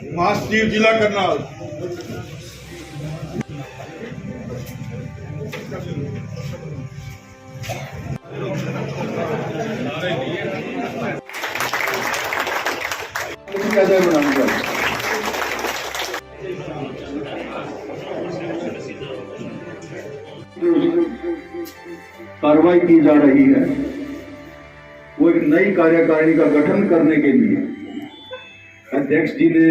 महासचिव जिला करनाल। कार्रवाई की जा रही है वो एक नई कार्यकारिणी का गठन करने के लिए अध्यक्ष जी ने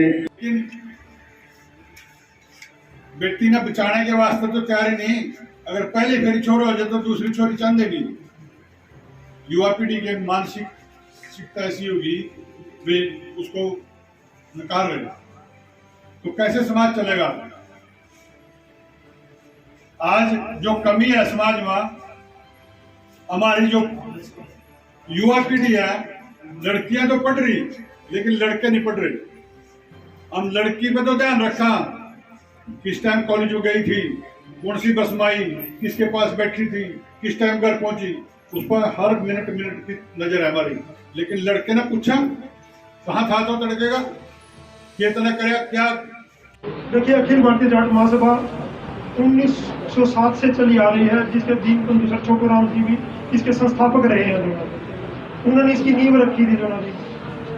बेटी ने बचाने के वास्ते तो तैयारी नहीं। अगर पहले फेरी छोरो हो जाए तो दूसरी छोरी चंद देगी। युवा पीढ़ी की मानसिकता ऐसी होगी वे उसको नकार रहे, तो कैसे समाज चलेगा। आज जो कमी है समाज में, हमारी जो युवा पीढ़ी है, लड़कियां तो पढ़ रही लेकिन लड़के नहीं पढ़ रहे। हम लड़की पे तो ध्यान रखा, किस टाइम कॉलेज में गई थी, कौन सी बस में आई, किसके पास बैठी थी, किस टाइम घर पहुंची, उस पर हर मिनट की नजर है हमारी। लेकिन लड़के ने पूछा कहाँ था तो लड़के का कितना करे क्या। देखिए, अखिल भारतीय जाट महासभा 1907 से चली आ रही है, जिसके दीन बंधु सर छोटू राम जी भी इसके संस्थापक रहे हैं। उन्होंने इसकी नींव रखी थी जो जी,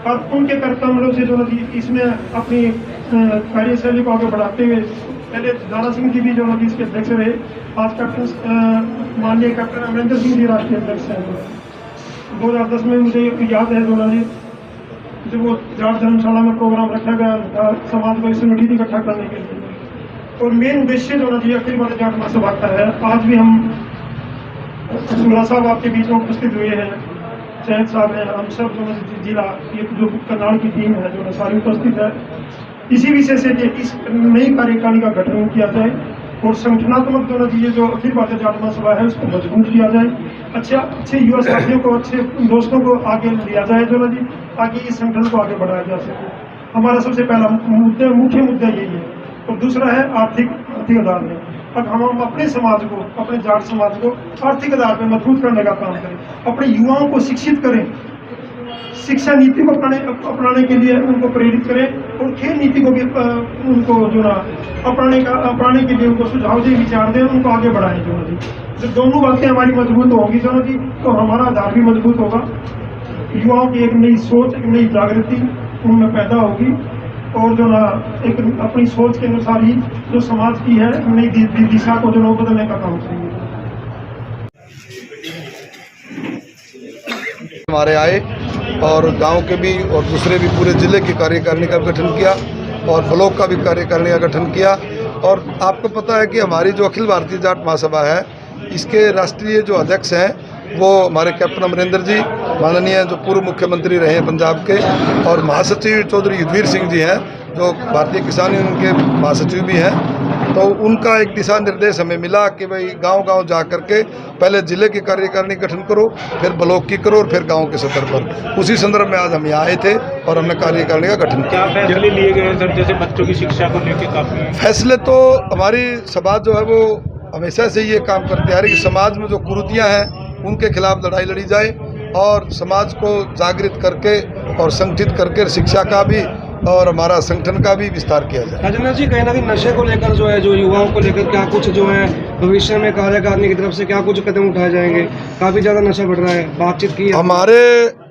और उनके कर्तव्यों से जो जी इसमें अपनी कार्यशैली को आगे बढ़ाते हुए पहले दारा सिंह जी भी जो जी इसके अध्यक्ष रहे। आज कैप्टन माननीय कैप्टन अमरिंदर सिंह जी राष्ट्रीय अध्यक्ष हैं। 2010 में मुझे याद है जो जी जब वो जाट धर्मशाला में प्रोग्राम रखा गया समाज को संगठित इकट्ठा करने के लिए, और मेन उद्देश्य जो जी अखिल भारतीय जाट महासभा का है। आज भी हम सुरा साहब आपके बीच में उपस्थित हुए हैं, शहद साहब हैं, हम सब जो जिला ये जो करनाल की टीम है जो सारी उपस्थित है। इसी विषय से इस नई कार्यकारिणी का गठन किया जाए और संगठनात्मक जो ये जो अखिल भारतीय जाट महासभा है उसको मजबूत किया जाए। अच्छे युवा साथियों को, अच्छे दोस्तों को आगे लिया जाए जो जी, ताकि इस संगठन को आगे बढ़ाया जा सके। हमारा सबसे पहला मुख्य मुद्दा यही है। और दूसरा है आर्थिक आधार में। अब हम अपने समाज को, अपने जाट समाज को आर्थिक आधार पर मजबूत करने का काम करें, अपने युवाओं को शिक्षित करें, शिक्षा नीति को अपनाने के लिए उनको प्रेरित करें, और खेल नीति को भी उनको जो ना अपनाने के लिए उनको सुझाव दें, विचार दें, उनको आगे बढ़ाएं जो जी। जब दोनों बातें हमारी मजबूत होगी जो जी, तो हमारा आधार भी मजबूत होगा। युवाओं की एक नई सोच, एक नई जागृति उनमें पैदा होगी, और जो ना एक अपनी सोच के अनुसार ही जो समाज की है नई दिशा को जो बदलने का काम करेंगे। हमारे आए और गांव के भी और दूसरे भी पूरे जिले की कार्यकारिणी का गठन किया और ब्लॉक का भी कार्यकारिणी का गठन किया। और आपको पता है कि हमारी जो अखिल भारतीय जाट महासभा है, इसके राष्ट्रीय जो अध्यक्ष हैं वो हमारे कैप्टन अमरिंदर जी, माननीय जो पूर्व मुख्यमंत्री रहे हैं पंजाब के, और महासचिव चौधरी युद्धवीर सिंह जी हैं जो भारतीय किसान यूनियन के महासचिव भी हैं। तो उनका एक दिशा निर्देश हमें मिला कि भाई गांव-गांव जा करके पहले जिले की कार्यकारिणी गठन करो, फिर ब्लॉक की करो और फिर गांव के स्तर पर। उसी संदर्भ में आज हम यहाँ आए थे और हमने कार्यकारिणी का गठन किया। क्या फैसले लिए गए सर, जैसे बच्चों की शिक्षा को लेकर? काफी फैसले तो हमारी सभा जो है वो हमेशा से ये काम करती आ रही कि समाज में जो कुरीतियाँ हैं उनके खिलाफ लड़ाई लड़ी जाए और समाज को जागृत करके और संगठित करके शिक्षा का भी और हमारा संगठन का भी विस्तार किया जाए। राजेंद्र जी, कहीं ना कहीं नशे को लेकर जो है, जो युवाओं को लेकर क्या कुछ जो है भविष्य में कार्यकारिणी की तरफ से क्या कुछ कदम उठाए जाएंगे? काफी ज्यादा नशा बढ़ रहा है, बातचीत की हमारे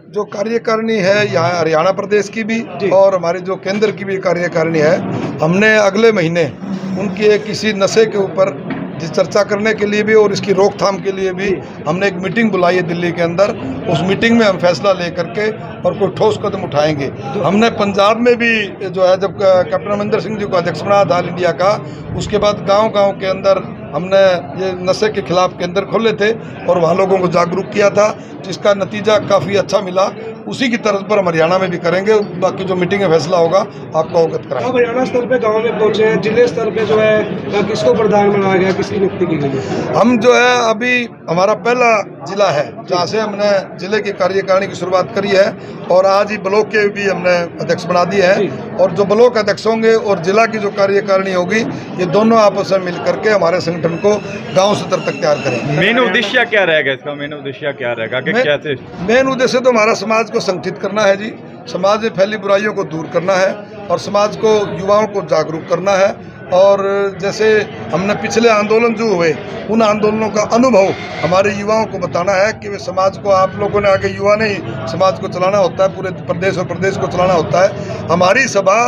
जो कार्यकारिणी है यहाँ हरियाणा प्रदेश की भी और हमारी जो केंद्र की भी कार्यकारिणी है, हमने अगले महीने उनकी किसी नशे के ऊपर चर्चा करने के लिए भी और इसकी रोकथाम के लिए भी हमने एक मीटिंग बुलाई है दिल्ली के अंदर। उस मीटिंग में हम फैसला लेकर के और कोई ठोस कदम उठाएंगे। हमने पंजाब में भी जो है जब कैप्टन अमरिंदर सिंह जी को अध्यक्ष बनाया था ऑल इंडिया का, उसके बाद गांव-गांव के अंदर हमने ये नशे के खिलाफ केंद्र खोले थे और वहाँ लोगों को जागरूक किया था, जिसका नतीजा काफ़ी अच्छा मिला। उसी की तर्ज पर हम हरियाणा में भी करेंगे। बाकी जो मीटिंग में फैसला होगा आपको अवगत कराएंगे। अब हरियाणा स्तर पे गांव में पहुंचे हैं, जिले स्तर पे जो है किसको प्रधान बनाया गया, किसकी नियुक्ति की गई? हम जो है अभी हमारा पहला जिला है जहाँ से हमने जिले की कार्यकारिणी की शुरुआत करी है और आज ही ब्लॉक के भी हमने अध्यक्ष बना दिए हैं। और जो ब्लॉक अध्यक्ष होंगे और जिला की जो कार्यकारिणी होगी, ये दोनों आपस में मिल करके हमारे संगठन को गांव स्तर तक तैयार करेंगे। मेन उद्देश्य क्या रहेगा इसका? मेन उद्देश्य क्या रहेगा कि कैसे? मेन उद्देश्य तो हमारा समाज को संगठित करना है जी, समाज में फैली बुराइयों को दूर करना है और समाज को, युवाओं को जागरूक करना है। और जैसे हमने पिछले आंदोलन जो हुए, उन आंदोलनों का अनुभव हमारे युवाओं को बताना है कि वे समाज को, आप लोगों ने आगे युवा ने ही समाज को चलाना होता है, पूरे प्रदेश और प्रदेश को चलाना होता है। हमारी सभा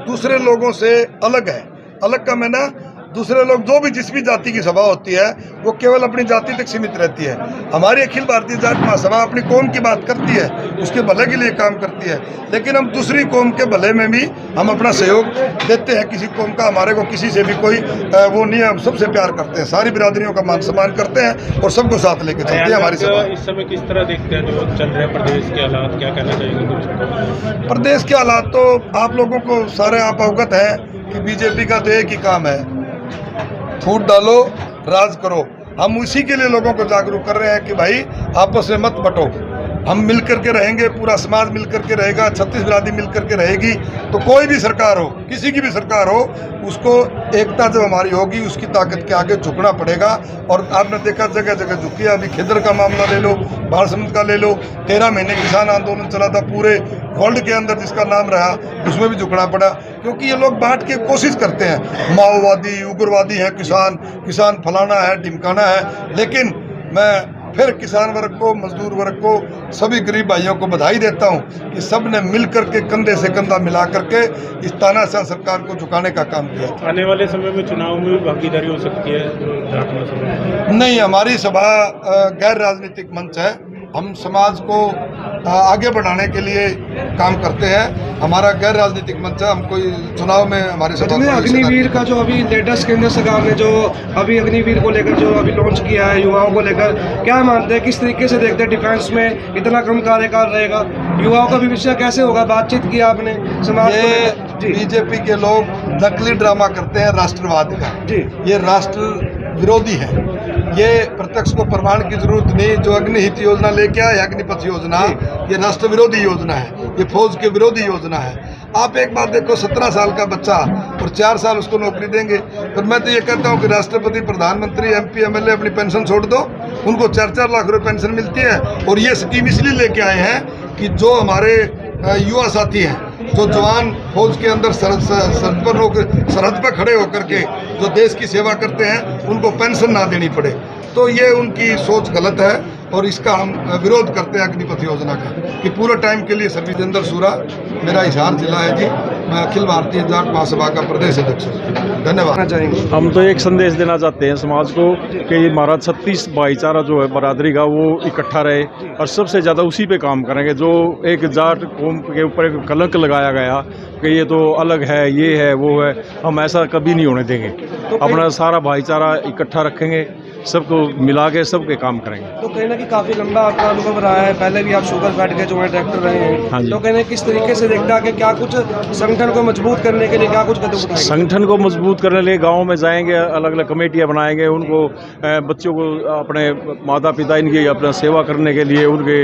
दूसरे लोगों से अलग है। अलग का मैंने, दूसरे लोग जो भी जिस भी जाति की सभा होती है वो केवल अपनी जाति तक सीमित रहती है। हमारी अखिल भारतीय जाट महासभा अपनी कौम की बात करती है, उसके भले के लिए काम करती है, लेकिन हम दूसरी कौम के भले में भी हम अपना सहयोग देते हैं। किसी कौम का हमारे को किसी से भी कोई वो नहीं है, हम सबसे प्यार करते हैं, सारी बिरादरियों का मान सम्मान करते हैं और सबको साथ लेके चलते हैं हमारी सभा। इस समय किस तरह देखते हैं जो चल रहे हैं प्रदेश के हालात, क्या कहना चाहेंगे? प्रदेश के हालात तो आप लोगों को सारे आप अवगत हैं कि बीजेपी का तो एक ही काम है, फूट डालो, राज करो। हम उसी के लिए लोगों को जागरूक कर रहे हैं कि भाई आपस में मत बटो, हम मिल करके रहेंगे, पूरा समाज मिल करके रहेगा, 36 बिरादरी मिल करके रहेगी, तो कोई भी सरकार हो, किसी की भी सरकार हो, उसको एकता जब हमारी होगी, उसकी ताकत के आगे झुकना पड़ेगा। और आपने देखा जगह जगह झुकी है। अभी खिदर का मामला ले लो, बाढ़समुंद का ले लो, 13 महीने किसान आंदोलन चला था, पूरे वर्ल्ड के अंदर जिसका नाम रहा, उसमें भी झुकना पड़ा, क्योंकि ये लोग बांट के कोशिश करते हैं। माओवादी, उग्रवादी हैं किसान, किसान फलाना है, ढिमकाना है। लेकिन मैं फिर किसान वर्ग को, मजदूर वर्ग को, सभी गरीब भाइयों को बधाई देता हूं कि सब ने मिल करके, कंधे से कंधा मिला करके इस तानाशाह सरकार को झुकाने का काम किया। आने वाले समय में चुनाव में भी भागीदारी हो सकती है जाट महासभा? नहीं, हमारी सभा गैर राजनीतिक मंच है। हम समाज को आगे बढ़ाने के लिए काम करते हैं। हमारा गैर राजनीतिक मंच है। हम कोई चुनाव में हमारे सभा अग्निवीर का जो अभी लेटेस्ट केंद्र सरकार ने जो अभी अग्निवीर को लेकर जो अभी लॉन्च किया है, युवाओं को लेकर क्या मानते हैं, किस तरीके से देखते हैं? डिफेंस में इतना कम कार्यकाल रहेगा, युवाओं का भविष्य कैसे होगा? बातचीत किया आपने समाज को? बीजेपी के लोग नकली ड्रामा करते हैं राष्ट्रवाद का जी, ये राष्ट्र विरोधी है। ये प्रत्यक्ष को प्रमाण की जरूरत नहीं। जो अग्निहित योजना लेके आए, अग्निपथ योजना, ये राष्ट्र विरोधी योजना है, ये फौज के विरोधी योजना है। आप एक बात देखो, 17 साल का बच्चा और 4 साल उसको नौकरी देंगे। पर मैं तो ये कहता हूँ कि राष्ट्रपति, प्रधानमंत्री, MP, MLA अपनी पेंशन छोड़ दो, उनको 4-4 लाख रुपए पेंशन मिलती है। और ये स्कीम इसलिए लेके आए हैं कि जो हमारे युवा साथी हैं, जो जवान फौज के अंदर सरहद पर खड़े होकर के जो देश की सेवा करते हैं, उनको पेंशन ना देनी पड़े। तो ये उनकी सोच गलत है और इसका हम विरोध करते हैं अग्निपथ योजना का, कि पूरे टाइम के लिए सर्विस। जितेंद्र सूरा, मेरा हिसार जिला है जी। मैं अखिल भारतीय जाट महासभा का प्रदेश अध्यक्ष हूँ। धन्यवाद। हम तो एक संदेश देना चाहते हैं समाज को कि हमारा 36 भाईचारा जो है बरादरी का, वो इकट्ठा रहे और सबसे ज़्यादा उसी पे काम करेंगे। जो एक जाट कौम के ऊपर एक कलंक लगाया गया कि ये तो अलग है, ये है, वो है, हम ऐसा कभी नहीं होने देंगे। अपना सारा भाईचारा इकट्ठा रखेंगे, सबको मिला के सबके काम करेंगे। तो कहीं ना कहीं काफ़ी लंबा आपका अनुभव रहा है, पहले भी आप शुगर फैट के जो है डायरेक्टर रहे हैं। हाँ जी। तो कहने किस तरीके से देखता है कि क्या कुछ संगठन को मजबूत करने के लिए क्या कुछ कदम उठाएंगे? संगठन को मजबूत करने के लिए गाँव में जाएंगे, अलग अलग कमेटियाँ बनाएंगे, उनको बच्चों को, अपने माता पिता इनकी अपना सेवा करने के लिए, उनके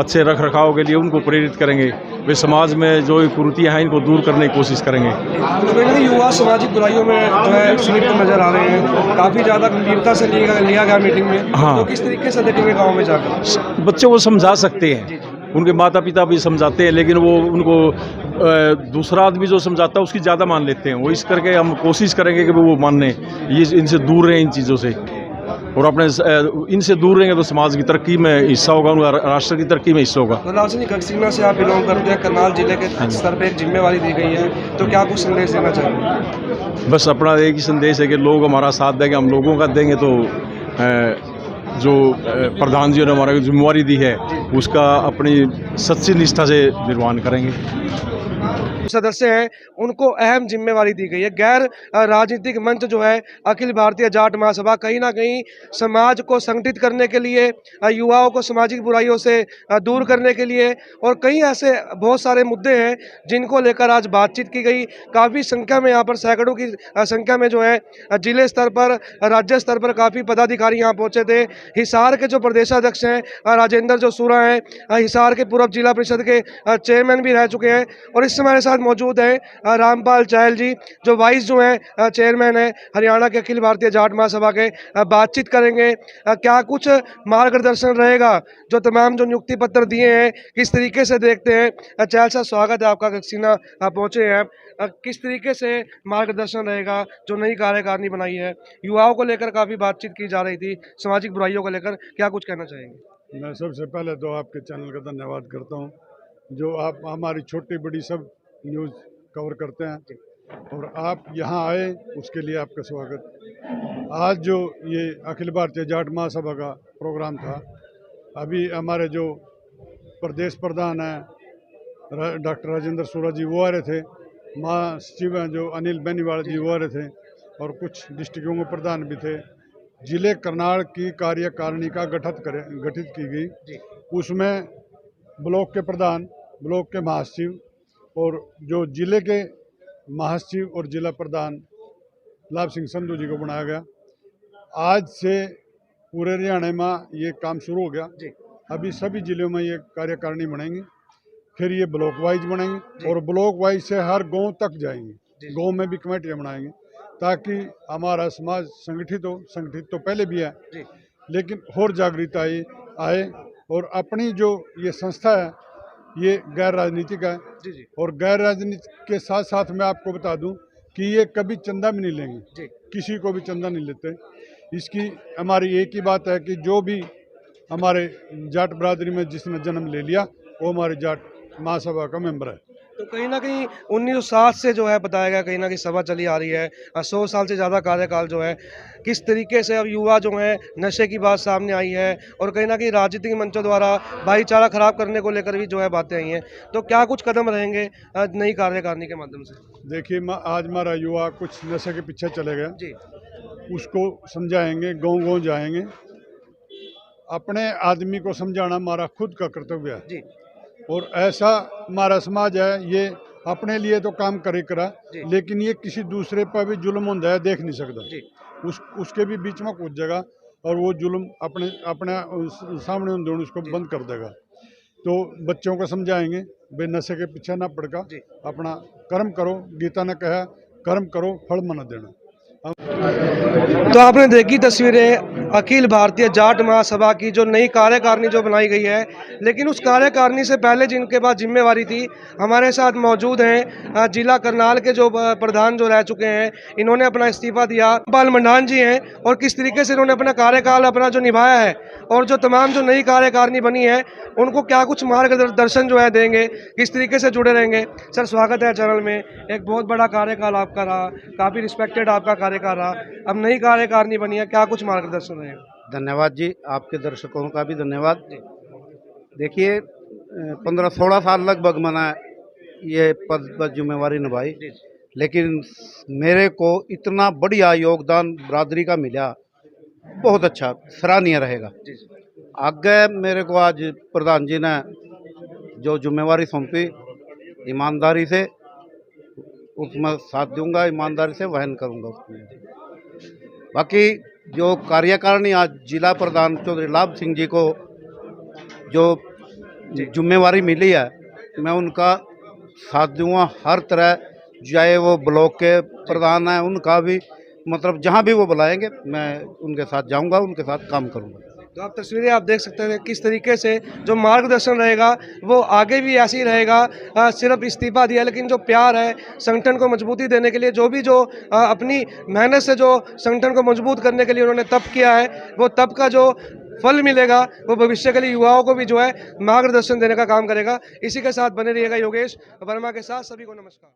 अच्छे रख रखाव के लिए उनको प्रेरित करेंगे। वे समाज में जो कुरीतियाँ हैं इनको दूर करने की कोशिश करेंगे। तो कहीं ना कहीं युवा सामाजिक बुराइयों में जो है संलिप्त नजर आ रहे हैं, काफ़ी ज़्यादा गंभीरता से लिया गया मीटिंग में। हाँ। तो किस तरीके से देखेंगे गाँव में जाकर? बच्चों को समझा सकते हैं, उनके माता पिता भी समझाते हैं, लेकिन वो उनको दूसरा आदमी जो समझाता है उसकी ज़्यादा मान लेते हैं। वो इस करके हम कोशिश करेंगे कि वो मानने, ये इनसे दूर रहें इन चीज़ों से, और अपने इनसे दूर रहेंगे तो समाज की तरक्की में हिस्सा होगा, उनका राष्ट्र की तरक्की में हिस्सा होगा। तो राजनीतिक सीमा से आप बिलोंग करते हैं, करनाल जिले के स्तर पर एक जिम्मेवारी दी गई है, तो क्या कुछ संदेश देना चाहेंगे? बस अपना एक ही संदेश है कि लोग हमारा साथ देंगे, हम लोगों का देंगे, तो जो प्रधान जी ने हमारा जिम्मेवारी दी है उसका अपनी सच्ची निष्ठा से निर्वहन करेंगे। सदस्य हैं उनको अहम जिम्मेवारी दी गई है। गैर राजनीतिक मंच जो है अखिल भारतीय जाट महासभा कहीं ना कहीं समाज को संगठित करने के लिए, युवाओं को सामाजिक बुराइयों से दूर करने के लिए, और कई ऐसे बहुत सारे मुद्दे हैं जिनको लेकर आज बातचीत की गई। काफ़ी संख्या में यहाँ पर, सैकड़ों की संख्या में जो है जिले स्तर पर, राज्य स्तर पर काफ़ी पदाधिकारी यहाँ पहुँचे थे। हिसार के जो प्रदेशाध्यक्ष हैं राजेंद्र जो सूरा हैं, हिसार के पूर्व जिला परिषद के चेयरमैन भी रह चुके हैं, और इस समय हमारे साथ मौजूद हैं रामपाल चहल जी, जो वाइस जो हैं चेयरमैन है हरियाणा के अखिल भारतीय जाट महासभा के। बातचीत करेंगे क्या कुछ मार्गदर्शन रहेगा, जो तमाम जो नियुक्ति पत्र दिए हैं किस तरीके से देखते हैं। चहल साहब स्वागत है आपका, कक्सीना पहुँचे हैं आप, किस तरीके से मार्गदर्शन रहेगा जो नई कार्यकारिणी बनाई है? युवाओं को लेकर काफ़ी बातचीत की जा रही थी, सामाजिक बुराइयों को लेकर, क्या कुछ कहना चाहेंगे? मैं सबसे पहले तो आपके चैनल का धन्यवाद करता हूं, जो आप हमारी छोटी बड़ी सब न्यूज़ कवर करते हैं और आप यहां आए उसके लिए आपका स्वागत। आज जो ये अखिल भारतीय जाट महासभा का प्रोग्राम था, अभी हमारे जो प्रदेश प्रधान हैं डॉक्टर राजेंद्र सूरा जी वो आ रहे थे, महासचिव हैं जो अनिल बेनीवाल जी वो आ रहे थे और कुछ डिस्ट्रिक्टों के प्रधान भी थे। जिले करनाल की कार्यकारिणी का गठित की गई, उसमें ब्लॉक के प्रधान, ब्लॉक के महासचिव और जो जिले के महासचिव और जिला प्रधान लाभ सिंह संधू जी को बनाया गया। आज से पूरे हरियाणा में ये काम शुरू हो गया। अभी सभी जिलों में ये कार्यकारिणी बनेंगी, फिर ये ब्लॉक वाइज बनेंगे और ब्लॉक वाइज से हर गांव तक जाएंगे। गांव में भी कमेटियाँ बनाएंगे ताकि हमारा समाज संगठित हो। संगठित तो पहले भी है, लेकिन और जागरूकता आए और अपनी जो ये संस्था है ये गैर राजनीतिक है और गैर राजनीतिक के साथ साथ मैं आपको बता दूं कि ये कभी चंदा भी नहीं लेंगे, किसी को भी चंदा नहीं लेते। इसकी हमारी एक ही बात है कि जो भी हमारे जाट बरादरी में जिसने जन्म ले लिया वो हमारे जाट महासभा का मेंबर है। तो कहीं ना कहीं 1907 से जो है बताया गया, कहीं ना कहीं सभा चली आ रही है, 100 साल से ज़्यादा कार्यकाल जो है, किस तरीके से अब युवा जो है नशे की बात सामने आई है और कहीं ना कहीं राजनीतिक मंचों द्वारा भाईचारा खराब करने को लेकर भी जो है बातें आई हैं, तो क्या कुछ कदम रहेंगे नई कार्यकारिणी के माध्यम से? देखिए, आज हमारा युवा कुछ नशे के पीछे चले गए जी, उसको समझाएंगे, गाँव गाँव जाएंगे। अपने आदमी को समझाना हमारा खुद का कर्तव्य है जी। और ऐसा हमारा समाज है, ये अपने लिए तो काम करे करा, लेकिन ये किसी दूसरे पर भी जुल्म होता है देख नहीं सकता। उसके भी बीच में कूद जाएगा और वो जुल्म अपने सामने उसको बंद कर देगा। तो बच्चों को समझाएंगे भाई नशे के पीछे ना पड़कर अपना कर्म करो। गीता ने कहा कर्म करो फल मत देना। तो आपने देखी तस्वीरें अखिल भारतीय जाट महासभा की जो नई कार्यकारिणी जो बनाई गई है, लेकिन उस कार्यकारिणी से पहले जिनके पास जिम्मेवारी थी, हमारे साथ मौजूद हैं जिला करनाल के जो प्रधान जो रह चुके हैं, इन्होंने अपना इस्तीफा दिया। बाल मंडान जी हैं और किस तरीके से इन्होंने अपना कार्यकाल अपना जो निभाया है और जो तमाम जो नई कार्यकारिणी बनी है उनको क्या कुछ मार्गदर्शन जो है देंगे, किस तरीके से जुड़े रहेंगे। सर स्वागत है चैनल में। एक बहुत बड़ा कार्यकाल आपका रहा, काफ़ी रिस्पेक्टेड आपका कार्यकाल रहा, अब नई कार्यकारिणी बनी है, क्या कुछ मार्गदर्शन रहेगा? धन्यवाद जी, आपके दर्शकों का भी धन्यवाद। देखिए 15-16 साल लगभग मैंने ये पद पर जिम्मेवारी निभाई, लेकिन मेरे को इतना बढ़िया योगदान बरादरी का मिला, बहुत अच्छा, सराहनीय रहेगा। आगे मेरे को आज प्रधान जी ने जो जिम्मेवारी सौंपी, ईमानदारी से उसमें साथ दूंगा, ईमानदारी से वहन करूंगा उसमें। बाकी जो कार्यकारिणी आज जिला प्रधान चौधरी लाभ सिंह जी को जो जिम्मेवारी मिली है, मैं उनका साथ दूंगा हर तरह, चाहे वो ब्लॉक के प्रधान हैं उनका भी, मतलब जहां भी वो बुलाएंगे मैं उनके साथ जाऊंगा, उनके साथ काम करूंगा। तो आप तस्वीरें आप देख सकते हैं किस तरीके से जो मार्गदर्शन रहेगा वो आगे भी ऐसे ही रहेगा। सिर्फ इस्तीफा दिया, लेकिन जो प्यार है संगठन को मजबूती देने के लिए, जो भी जो अपनी मेहनत से जो संगठन को मजबूत करने के लिए उन्होंने तप किया है, वो तप का जो फल मिलेगा वो भविष्य के लिए युवाओं को भी जो है मार्गदर्शन देने का काम करेगा। इसी के साथ बने रहिएगा। योगेश वर्मा के साथ सभी को नमस्कार।